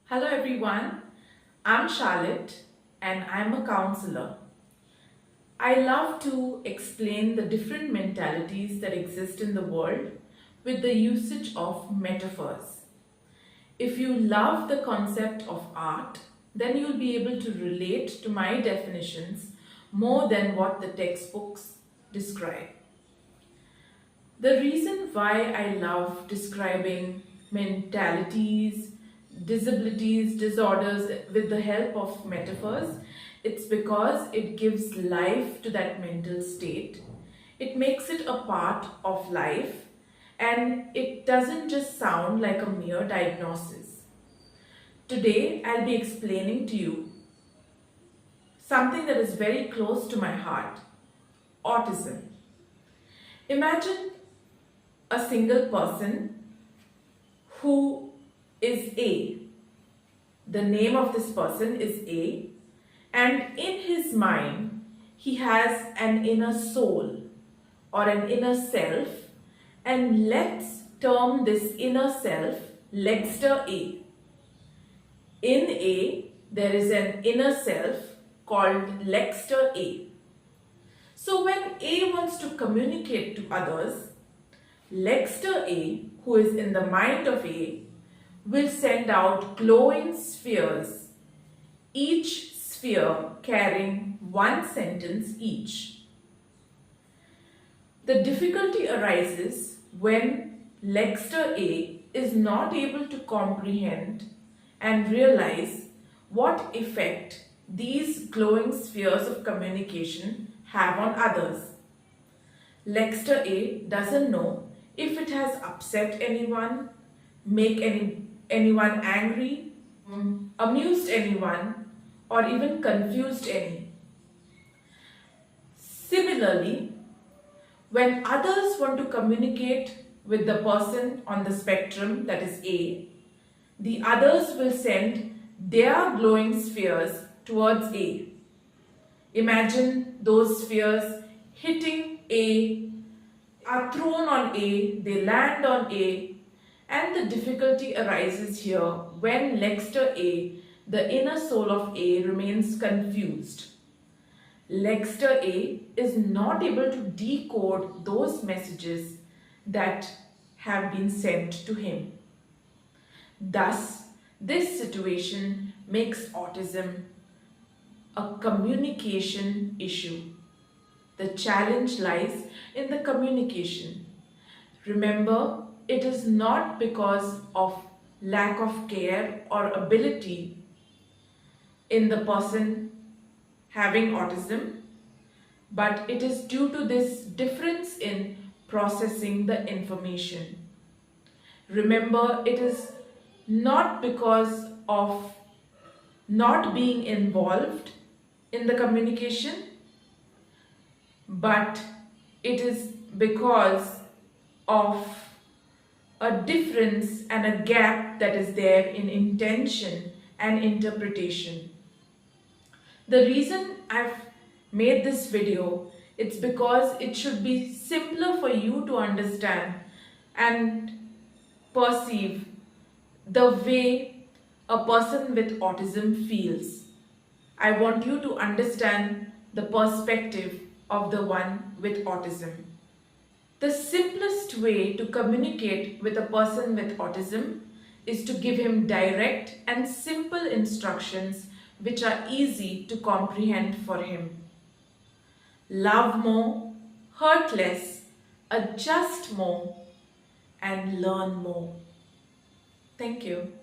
Hello everyone, I'm Charlotte and I'm a counselor. I love to explain the different mentalities that exist in the world with the usage of metaphors. If you love the concept of art, then you'll be able to relate to my definitions more than what the textbooks describe. The reason why I love describing mentalities, disabilities, disorders with the help of metaphors, it's because it gives life to that mental state. It makes it a part of life and it doesn't just sound like a mere diagnosis. Today, I'll be explaining to you something that is very close to my heart: autism. Imagine a single person who is A. The name of this person is A, and in his mind, he has an inner soul or an inner self, and let's term this inner self Lexter A. In A, there is an inner self called Lexter A. So when A wants to communicate to others, Lexter A, who is in the mind of A, will send out glowing spheres, each sphere carrying one sentence each. The difficulty arises when Lexter A is not able to comprehend and realize what effect these glowing spheres of communication have on others. Lexter A doesn't know if it has upset anyone, make anyone angry, amused anyone, or even confused any. Similarly, when others want to communicate with the person on the spectrum, that is A, the others will send their glowing spheres towards A. Imagine those spheres hitting A, are thrown on A, they land on A, and the difficulty arises here when Lexter A, the inner soul of A, remains confused. Lexter A is not able to decode those messages that have been sent to him. Thus, this situation makes autism a communication issue. The challenge lies in the communication. Remember, it is not because of lack of care or ability in the person having autism, but it is due to this difference in processing the information. Remember, it is not because of not being involved in the communication, but it is because of a difference and a gap that is there in intention and interpretation. The reason I've made this video, it's because it should be simpler for you to understand and perceive the way a person with autism feels. I want you to understand the perspective of the one with autism. The simplest way to communicate with a person with autism is to give him direct and simple instructions which are easy to comprehend for him. Love more, hurt less, adjust more, and learn more. Thank you.